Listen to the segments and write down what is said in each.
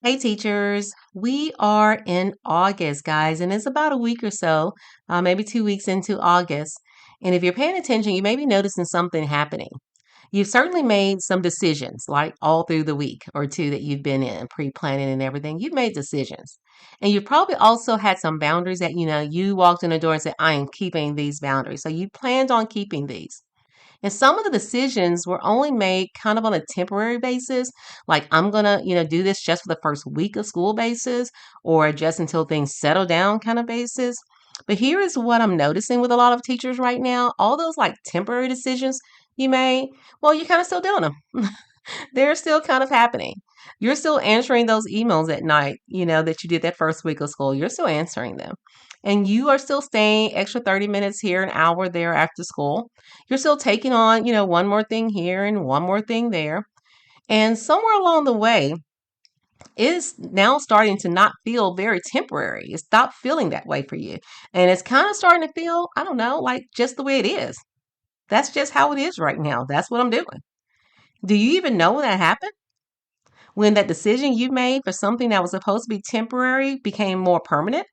Hey teachers, we are in August, guys, and it's about a week or so, maybe 2 weeks into August. And if you're paying attention, you may be noticing something happening. You've certainly made some decisions, like all through the week or two that you've been in, pre-planning and everything. You've made decisions. And you've probably also had some boundaries that, you walked in the door and said, I am keeping these boundaries. So you planned on keeping these. And some of the decisions were only made kind of on a temporary basis, like I'm going to, do this just for the first week of school basis or just until things settle down kind of basis. But here is what I'm noticing with a lot of teachers right now. All those like temporary decisions you made, well, you're kind of still doing them. They're still kind of happening. You're still answering those emails at night, that you did that first week of school. You're still answering them. And you are still staying extra 30 minutes here, an hour there after school. You're still taking on, one more thing here and one more thing there. And somewhere along the way, it's now starting to not feel very temporary. It stopped feeling that way for you. And it's kind of starting to feel, I don't know, like just the way it is. That's just how it is right now. That's what I'm doing. Do you even know when that happened? When that decision you made for something that was supposed to be temporary became more permanent?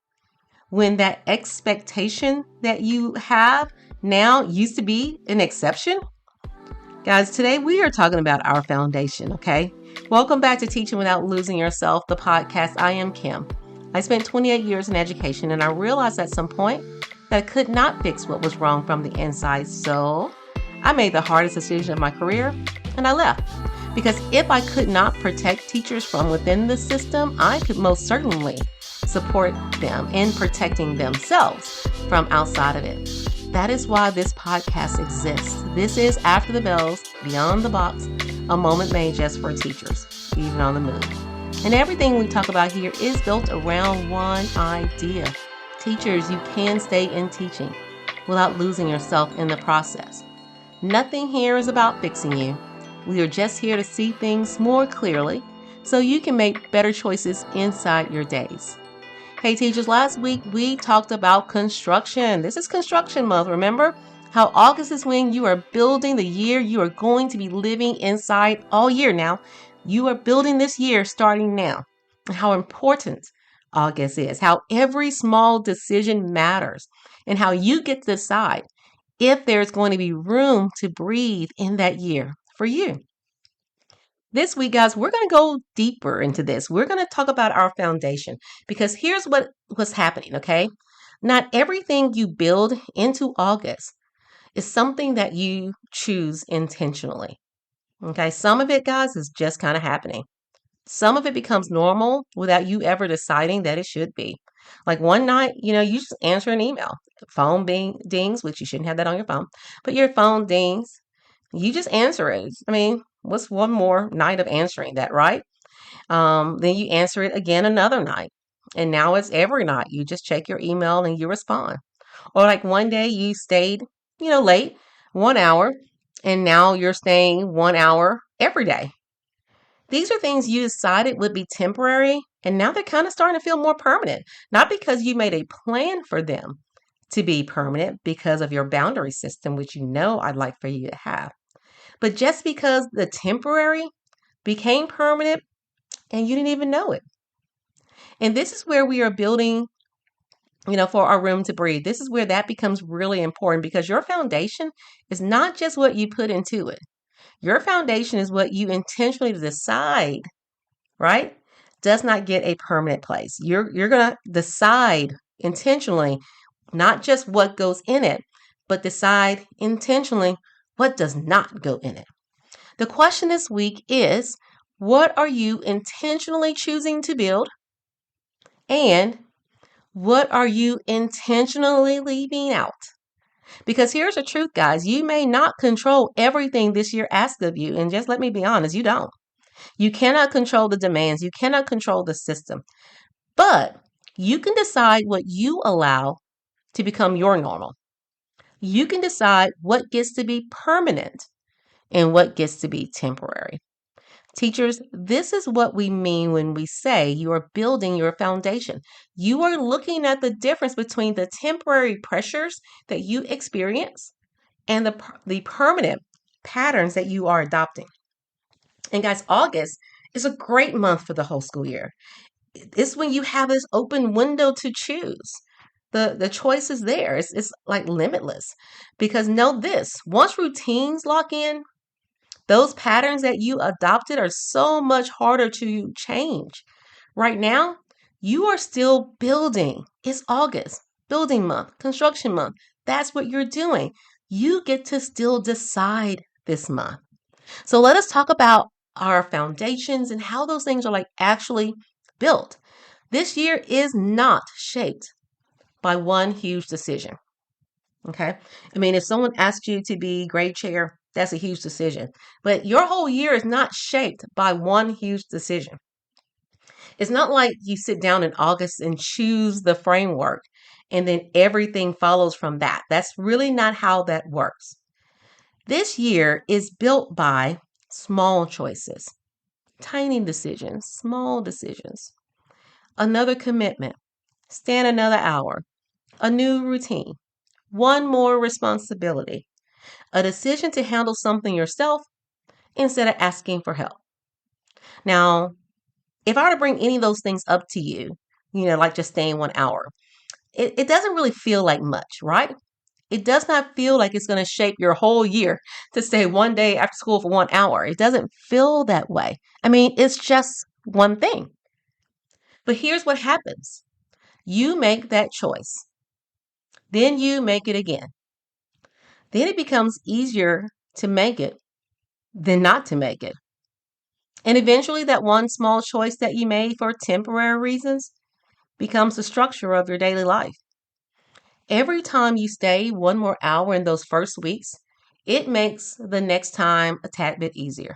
When that expectation that you have now used to be an exception? Guys, today we are talking about our foundation, okay? Welcome back to Teaching Without Losing Yourself, the podcast. I am Kim. I spent 28 years in education, and I realized at some point that I could not fix what was wrong from the inside. So I made the hardest decision of my career, and I left. Because if I could not protect teachers from within the system, I could most certainly support them in protecting themselves from outside of it. That is why this podcast exists. This is After the Bells, Beyond the Box, a moment made just for teachers, even on the move. And everything we talk about here is built around one idea. Teachers, you can stay in teaching without losing yourself in the process. Nothing here is about fixing you. We are just here to see things more clearly so you can make better choices inside your days. Hey teachers, last week we talked about construction. This is construction month, remember? How August is when you are building the year you are going to be living inside all year now. You are building this year starting now. And how important August is, how every small decision matters, and how you get to decide if there's going to be room to breathe in that year for you. This week, guys, we're going to go deeper into this. We're going to talk about our foundation because here's what's happening, okay? Not everything you build into August is something that you choose intentionally, okay? Some of it, guys, is just kind of happening. Some of it becomes normal without you ever deciding that it should be. Like one night, you just answer an email. Phone dings, which you shouldn't have that on your phone, but your phone dings. You just answer it. I mean, what's one more night of answering that, right? Then you answer it again another night. And now it's every night. You just check your email and you respond. Or like one day you stayed, late 1 hour, and now you're staying 1 hour every day. These are things you decided would be temporary, and now they're kind of starting to feel more permanent. Not because you made a plan for them to be permanent because of your boundary system, which I'd like for you to have. But just because the temporary became permanent and you didn't even know it. And this is where we are building, for our room to breathe. This is where that becomes really important because your foundation is not just what you put into it. Your foundation is what you intentionally decide, right? Does not get a permanent place. You're going to decide intentionally, not just what goes in it, but decide intentionally what does not go in it. The question this week is, what are you intentionally choosing to build? And what are you intentionally leaving out? Because here's the truth, guys. You may not control everything this year asks of you. And just let me be honest, you don't. You cannot control the demands. You cannot control the system. But you can decide what you allow to become your normal. You can decide what gets to be permanent and what gets to be temporary. Teachers, this is what we mean when we say you are building your foundation. You are looking at the difference between the temporary pressures that you experience and the permanent patterns that you are adopting. And guys, August It's a great month for the whole school year. It's when you have this open window to choose. The choice is there. It's like limitless. Because know this, once routines lock in, those patterns that you adopted are so much harder to change. Right now, you are still building. It's August, building month, construction month. That's what you're doing. You get to still decide this month. So let us talk about our foundations and how those things are like actually built. This year is not shaped by one huge decision. Okay. I mean, if someone asks you to be grade chair, that's a huge decision. But your whole year is not shaped by one huge decision. It's not like you sit down in August and choose the framework and then everything follows from that. That's really not how that works. This year is built by small choices, tiny decisions, small decisions. Another commitment, stand another hour, a new routine, one more responsibility, a decision to handle something yourself instead of asking for help. Now, if I were to bring any of those things up to you, like just staying 1 hour, it doesn't really feel like much, right? It does not feel like it's going to shape your whole year to stay one day after school for 1 hour. It doesn't feel that way. I mean, it's just one thing. But here's what happens. You make that choice. Then you make it again. Then it becomes easier to make it than not to make it. And eventually, that one small choice that you made for temporary reasons becomes the structure of your daily life. Every time you stay 1 more hour in those first weeks, it makes the next time a tad bit easier.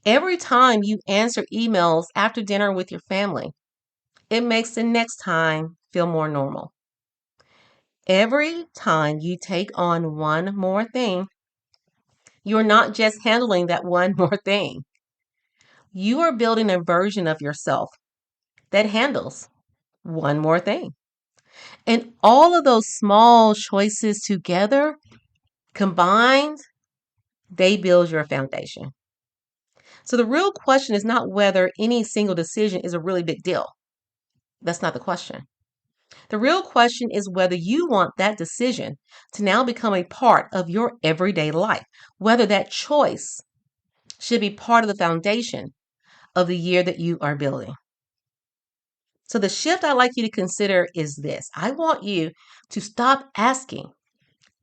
Every time you answer emails after dinner with your family, it makes the next time feel more normal. Every time you take on one more thing, you're not just handling that one more thing. You are building a version of yourself that handles one more thing. And all of those small choices together, combined, they build your foundation. So the real question is not whether any single decision is a really big deal. That's not the question. The real question is whether you want that decision to now become a part of your everyday life, whether that choice should be part of the foundation of the year that you are building. So the shift I'd like you to consider is this. I want you to stop asking,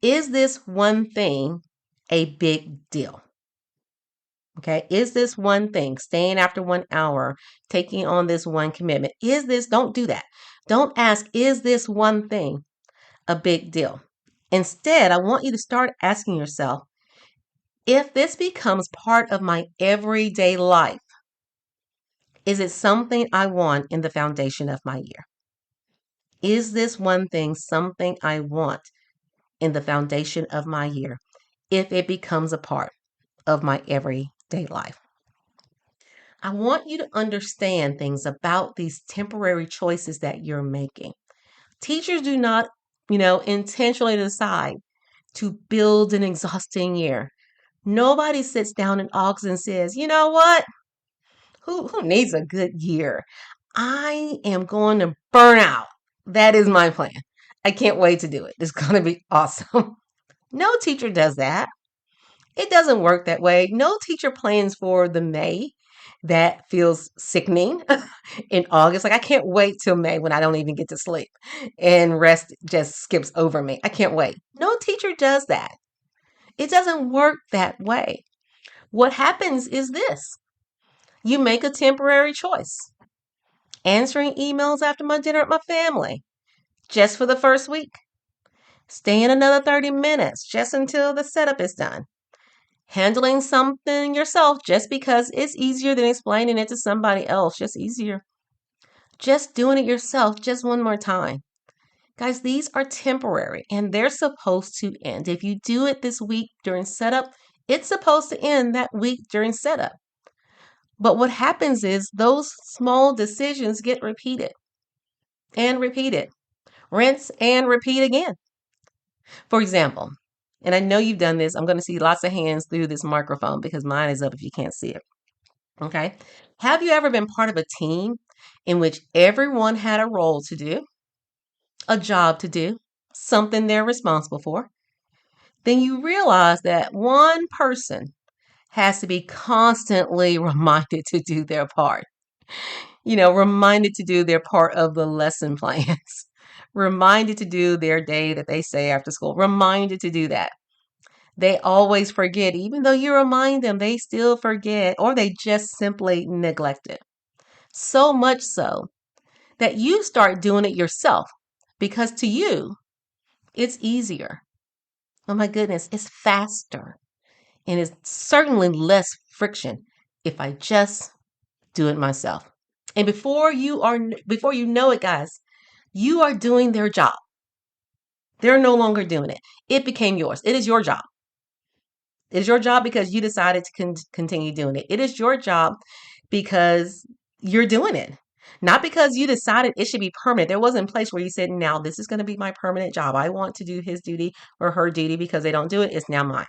is this one thing a big deal? Okay. Is this one thing, staying after 1 hour, taking on this one commitment? Don't do that. Don't ask, is this one thing a big deal? Instead, I want you to start asking yourself, if this becomes part of my everyday life, is it something I want in the foundation of my year? Is this one thing something I want in the foundation of my year if it becomes a part of my everyday life? I want you to understand things about these temporary choices that you're making. Teachers do not, intentionally decide to build an exhausting year. Nobody sits down in August and says, you know what? Who needs a good year? I am going to burn out. That is my plan. I can't wait to do it. It's going to be awesome. No teacher does that. It doesn't work that way. No teacher plans for the May that feels sickening in August. Like, I can't wait till May when I don't even get to sleep and rest just skips over me. I can't wait. No teacher does that. It doesn't work that way. What happens is this. You make a temporary choice. Answering emails after my dinner at my family, just for the first week. Staying another 30 minutes just until the setup is done. Handling something yourself just because it's easier than explaining it to somebody else. Just easier. Just doing it yourself just one more time. Guys, these are temporary and they're supposed to end. If you do it this week during setup, it's supposed to end that week during setup. But what happens is those small decisions get repeated and repeated. Rinse and repeat again. For example, and I know you've done this. I'm going to see lots of hands through this microphone because mine is up if you can't see it. Okay. Have you ever been part of a team in which everyone had a role to do, a job to do, something they're responsible for? Then you realize that one person has to be constantly reminded to do their part. Reminded to do their part of the lesson plans, reminded to do their day that they say after school, reminded to do that. They always forget. Even though you remind them, they still forget or they just simply neglect it. So much so that you start doing it yourself because to you, it's easier. Oh my goodness, it's faster and it's certainly less friction if I just do it myself. And before you know it, guys, you are doing their job. They're no longer doing it. It became yours. It is your job. It is your job because you decided to continue doing it. It is your job because you're doing it. Not because you decided it should be permanent. There wasn't a place where you said, now this is going to be my permanent job. I want to do his duty or her duty because they don't do it. It's now mine.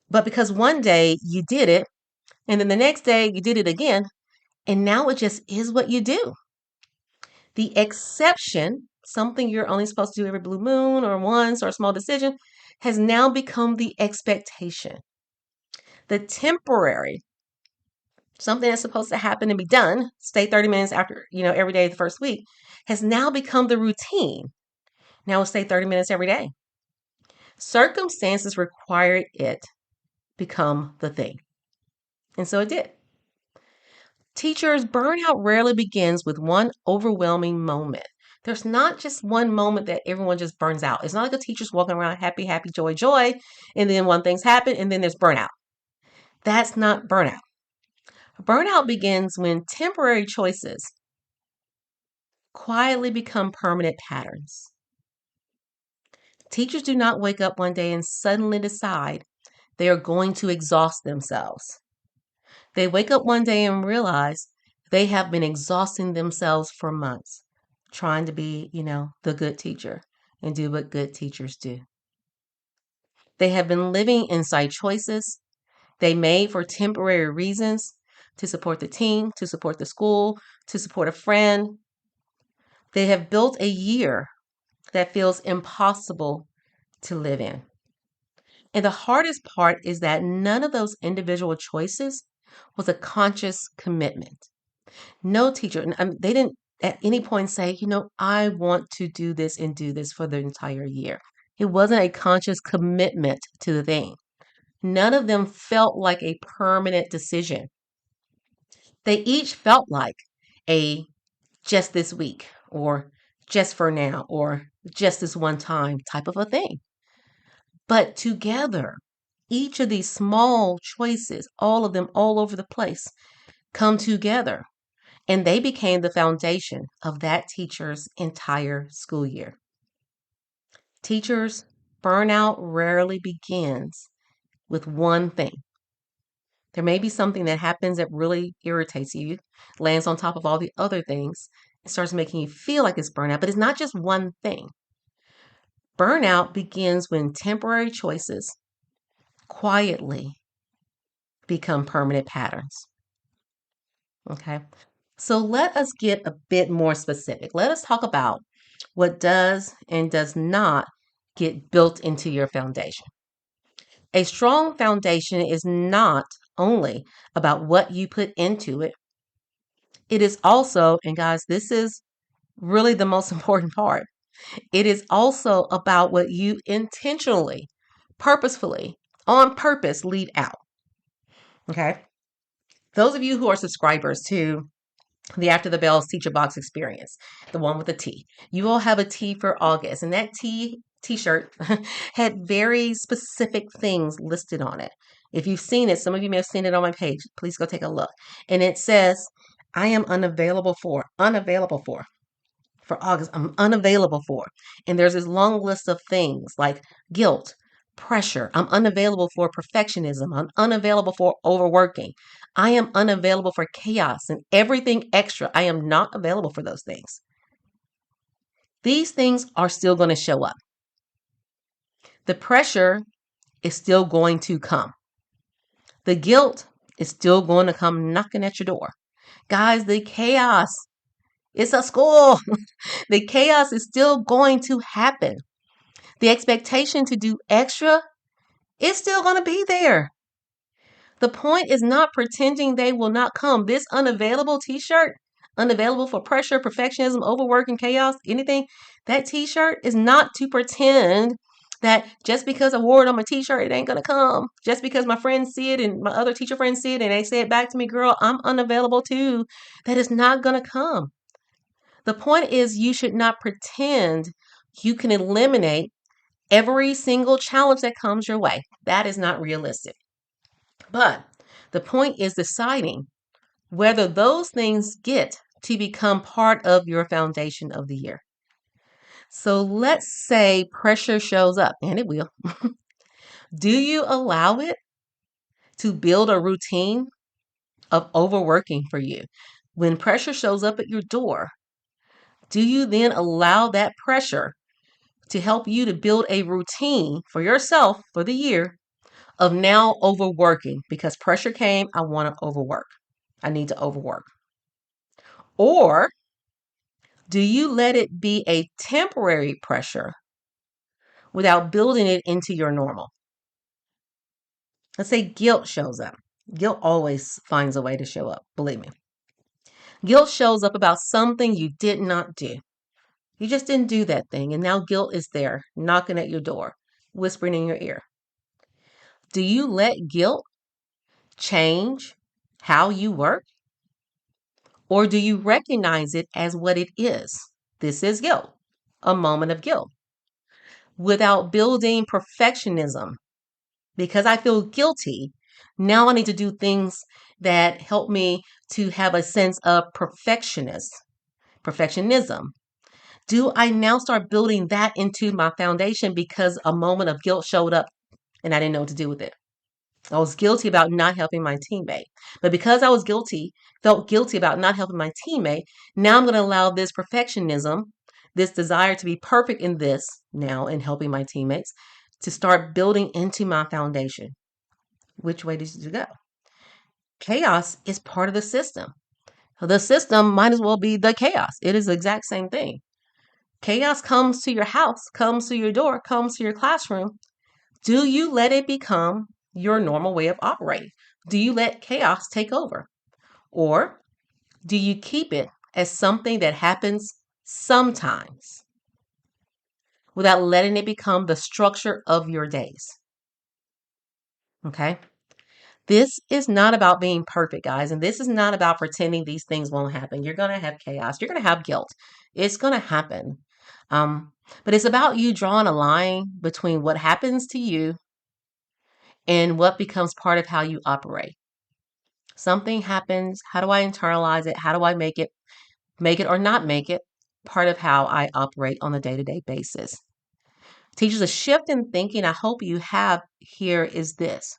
But because one day you did it and then the next day you did it again, and now it just is what you do. The exception, something you're only supposed to do every blue moon or once or a small decision, has now become the expectation. The temporary, something that's supposed to happen and be done, stay 30 minutes after, every day of the first week, has now become the routine. Now we'll stay 30 minutes every day. Circumstances required it become the thing. And so it did. Teachers, burnout rarely begins with one overwhelming moment. There's not just one moment that everyone just burns out. It's not like a teacher's walking around happy, happy, joy, joy, and then one thing's happened and then there's burnout. That's not burnout. Burnout begins when temporary choices quietly become permanent patterns. Teachers do not wake up one day and suddenly decide they are going to exhaust themselves. They wake up one day and realize they have been exhausting themselves for months, trying to be, the good teacher and do what good teachers do. They have been living inside choices they made for temporary reasons to support the team, to support the school, to support a friend. They have built a year that feels impossible to live in. And the hardest part is that none of those individual choices was a conscious commitment. No teacher, they didn't at any point say, I want to do this and do this for the entire year. It wasn't a conscious commitment to the thing. None of them felt like a permanent decision. They each felt like a just this week or just for now or just this one time type of a thing. But together, each of these small choices, all of them all over the place, come together and they became the foundation of that teacher's entire school year. Teachers, burnout rarely begins with one thing. There may be something that happens that really irritates you, lands on top of all the other things, and starts making you feel like it's burnout, but it's not just one thing. Burnout begins when temporary choices quietly become permanent patterns. Okay. So let us get a bit more specific. Let us talk about what does and does not get built into your foundation. A strong foundation is not only about what you put into it, it is also, and guys, this is really the most important part, it is also about what you intentionally, purposefully, on purpose leave out. Okay. Those of you who are subscribers to the After the Bells Teacher Box experience, the one with the T. You will have a T for August, and that T-shirt had very specific things listed on it. If you've seen it, some of you may have seen it on my page. Please go take a look. And it says, I am unavailable for August. I'm unavailable for. And there's this long list of things like guilt, pressure. I'm unavailable for perfectionism. I'm unavailable for overworking. I am unavailable for chaos and everything extra. I am not available for those things. These things are still going to show up. The pressure is still going to come. The guilt is still going to come knocking at your door. Guys, the chaos, it's a school. The chaos is still going to happen. The expectation to do extra is still going to be there. The point is not pretending they will not come. This unavailable t-shirt, unavailable for pressure, perfectionism, overwork, and chaos, anything, that t-shirt is not to pretend that just because I wore it on my t-shirt, it ain't going to come. Just because my friends see it and my other teacher friends see it and they say it back to me, girl, I'm unavailable too. That is not going to come. The point is you should not pretend you can eliminate every single challenge that comes your way. That is not realistic. But the point is deciding whether those things get to become part of your foundation of the year. So let's say pressure shows up, and it will. Do you allow it to build a routine of overworking for you? When pressure shows up at your door, do you then allow that pressure to help you to build a routine for yourself for the year of now overworking? Because pressure came, I want to overwork. I need to overwork. Or do you let it be a temporary pressure without building it into your normal? Let's say guilt shows up. Guilt always finds a way to show up, believe me. Guilt shows up about something you did not do. You just didn't do that thing, and now guilt is there, knocking at your door, whispering in your ear. Do you let guilt change how you work? Or do you recognize it as what it is? This is guilt, a moment of guilt, without building perfectionism. Because I feel guilty, now I need to do things that help me to have a sense of perfectionism. Do I now start building that into my foundation because a moment of guilt showed up and I didn't know what to do with it? I was guilty about not helping my teammate. But because I was felt guilty about not helping my teammate, now I'm going to allow this perfectionism, this desire to be perfect in this now in helping my teammates, to start building into my foundation. Which way does it go? Chaos is part of the system. The system might as well be the chaos. It is the exact same thing. Chaos comes to your house, comes to your door, comes to your classroom. Do you let it become your normal way of operating? Do you let chaos take over? Or do you keep it as something that happens sometimes without letting it become the structure of your days? Okay. This is not about being perfect, guys. And this is not about pretending these things won't happen. You're going to have chaos. You're going to have guilt. It's going to happen. Um, but it's about you drawing a line between what happens to you and what becomes part of how you operate. Something happens. How do I internalize it? How do I make it or not make it part of how I operate on a day-to-day basis? Teachers, a shift in thinking I hope you have here is this.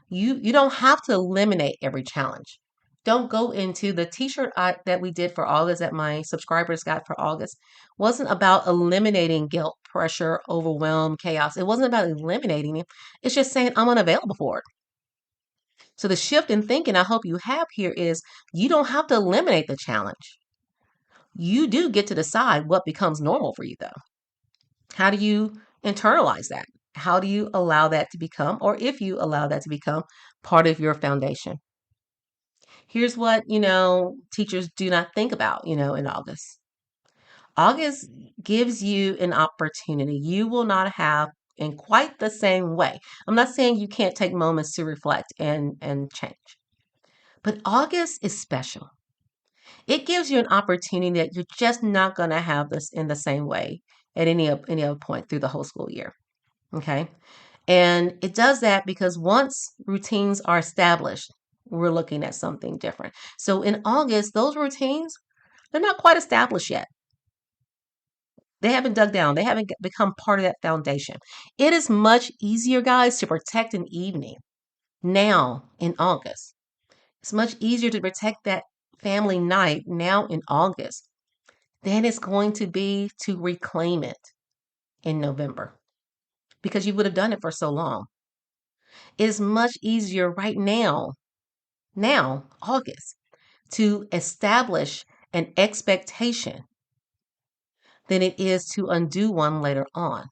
You don't have to eliminate every challenge. Don't go into the t-shirt that we did for August that my subscribers got for August wasn't about eliminating guilt, pressure, overwhelm, chaos. It wasn't about eliminating it. It's just saying I'm unavailable for it. So the shift in thinking I hope you have here is you don't have to eliminate the challenge. You do get to decide what becomes normal for you, though. How do you internalize that? How do you allow that to become, or if you allow that to become part of your foundation? Here's what, teachers do not think about, in August. August gives you an opportunity. You will not have in quite the same way. I'm not saying you can't take moments to reflect and change. But August is special. It gives you an opportunity that you're just not going to have this in the same way at any other point through the whole school year. Okay? And it does that because once routines are established, we're looking at something different. So in August, those routines, they're not quite established yet. They haven't dug down. They haven't become part of that foundation. It is much easier, guys, to protect an evening now in August. It's much easier to protect that family night now in August than it's going to be to reclaim it in November because you would have done it for so long. It is much easier right now now, August, to establish an expectation than it is to undo one later on.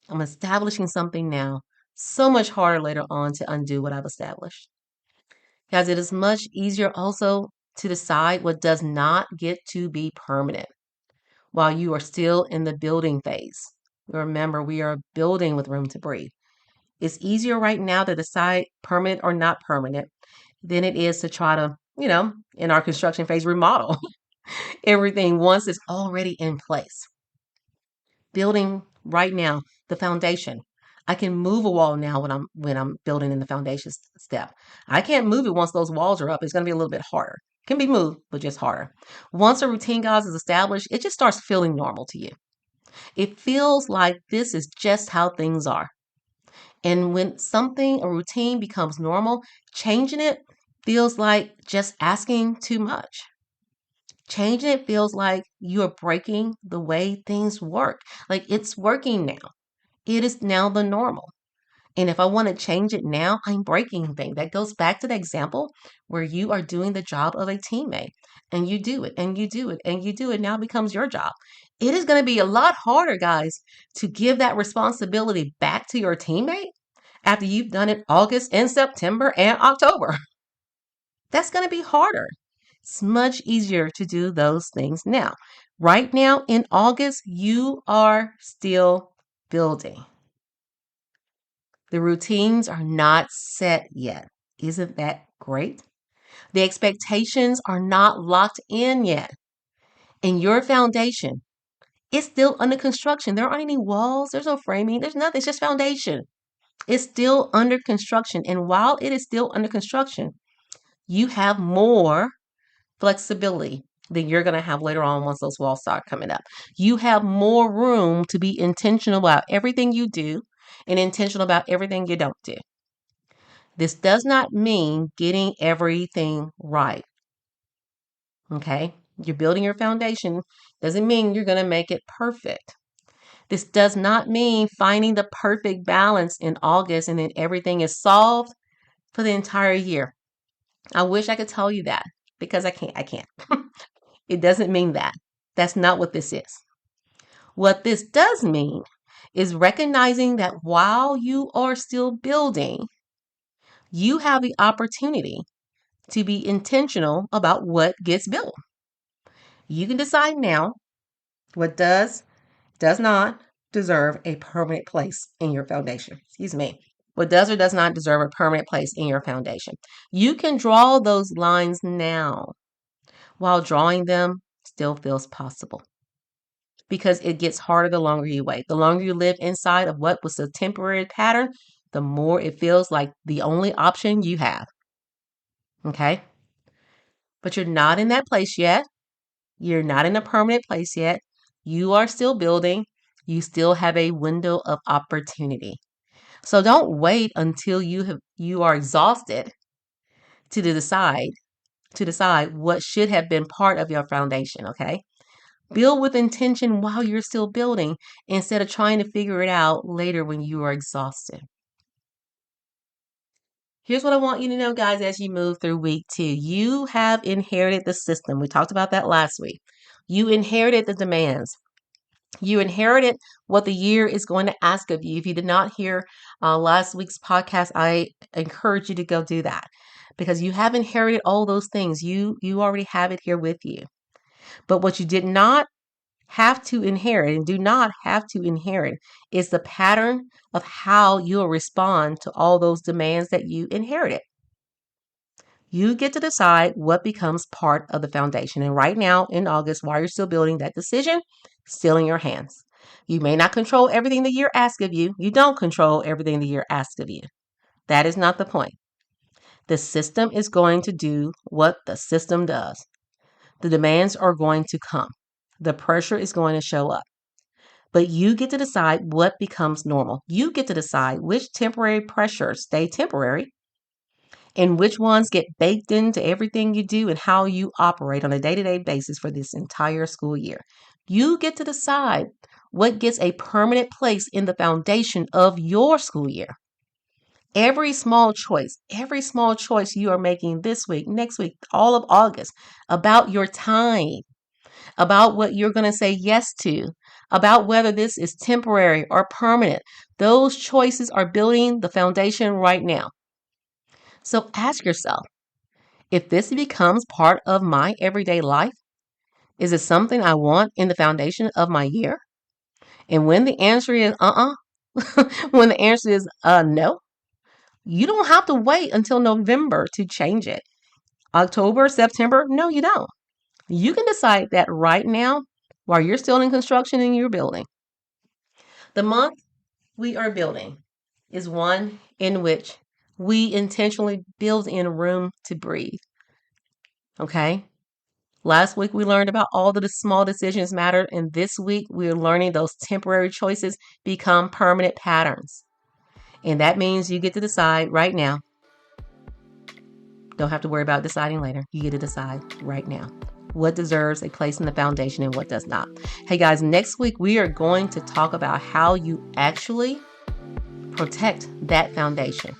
I'm establishing something now, so much harder later on to undo what I've established. Guys, it is much easier also to decide what does not get to be permanent while you are still in the building phase. Remember, we are building with room to breathe. It's easier right now to decide permanent or not permanent than it is to try to, in our construction phase, remodel everything once it's already in place. Building right now, the foundation. I can move a wall now when I'm building in the foundation step. I can't move it once those walls are up. It's going to be a little bit harder. It can be moved, but just harder. Once a routine, guys, is established, it just starts feeling normal to you. It feels like this is just how things are. And when a routine becomes normal, changing it feels like just asking too much. Changing it feels like you are breaking the way things work. Like it's working now. It is now the normal. And if I want to change it now, I'm breaking things. That goes back to the example where you are doing the job of a teammate and you do it and you do it and you do it. Now it becomes your job. It is going to be a lot harder, guys, to give that responsibility back to your teammate after you've done it August and September and October. That's going to be harder. It's much easier to do those things now. Right now in August, you are still building. The routines are not set yet. Isn't that great? The expectations are not locked in yet. And your foundation is still under construction. There aren't any walls, there's no framing, there's nothing. It's just foundation. It's still under construction. And while it is still under construction, you have more flexibility than you're going to have later on once those walls start coming up. You have more room to be intentional about everything you do and intentional about everything you don't do. This does not mean getting everything right. Okay? You're building your foundation. Doesn't mean you're going to make it perfect. This does not mean finding the perfect balance in August and then everything is solved for the entire year. I wish I could tell you that because I can't. It doesn't mean that. That's not what this is. What this does mean is recognizing that while you are still building, you have the opportunity to be intentional about what gets built. You can decide now what does not deserve a permanent place in your foundation. Excuse me. What does or does not deserve a permanent place in your foundation. You can draw those lines now. While drawing them still feels possible. Because it gets harder the longer you wait. The longer you live inside of what was a temporary pattern, the more it feels like the only option you have. Okay? But you're not in that place yet. You're not in a permanent place yet. You are still building. You still have a window of opportunity. So don't wait until you are exhausted to decide what should have been part of your foundation, okay? Build with intention while you're still building instead of trying to figure it out later when you are exhausted. Here's what I want you to know, guys, as you move through week 2. You have inherited the system. We talked about that last week. You inherited the demands. You inherited what the year is going to ask of you. If you did not hear last week's podcast, I encourage you to go do that because you have inherited all those things. You already have it here with you. But what you did not have to inherit and do not have to inherit is the pattern of how you'll respond to all those demands that you inherited. You get to decide what becomes part of the foundation. And right now in August, while you're still building, that decision still in your hands. You may not control everything the year asks of you. You don't control everything the year asks of you. That is not the point. The system is going to do what the system does. The demands are going to come. The pressure is going to show up. But you get to decide what becomes normal. You get to decide which temporary pressures stay temporary and which ones get baked into everything you do and how you operate on a day-to-day basis for this entire school year. You get to decide what gets a permanent place in the foundation of your school year. Every small choice you are making this week, next week, all of August, about your time, about what you're going to say yes to, about whether this is temporary or permanent. Those choices are building the foundation right now. So ask yourself, if this becomes part of my everyday life, is it something I want in the foundation of my year? And when the answer is when the answer is no, you don't have to wait until November to change it. October, September, no, you don't. You can decide that right now while you're still in construction in your building. The month we are building is one in which we intentionally build in room to breathe. Okay? Last week we learned about all the small decisions matter, and this week we're learning those temporary choices become permanent patterns. And that means you get to decide right now. Don't have to worry about deciding later. You get to decide right now what deserves a place in the foundation and what does not. Hey guys, next week we are going to talk about how you actually protect that foundation.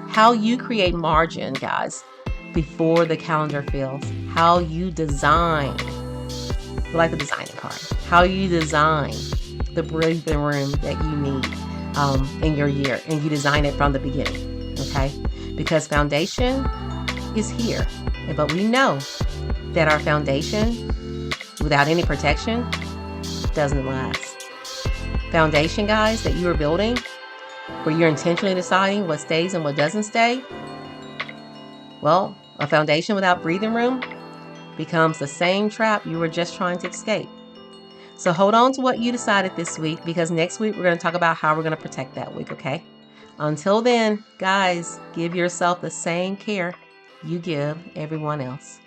How you create margin, guys, before the calendar fills. How you design, like the designing part, how you design the breathing room that you need in your year, and you design it from the beginning, okay? Because foundation is here, but we know that our foundation, without any protection, doesn't last. Foundation, guys, that you are building, where you're intentionally deciding what stays and what doesn't stay, well, a foundation without breathing room becomes the same trap you were just trying to escape. So hold on to what you decided this week, because next week we're going to talk about how we're going to protect that week, okay? Until then, guys, give yourself the same care you give everyone else.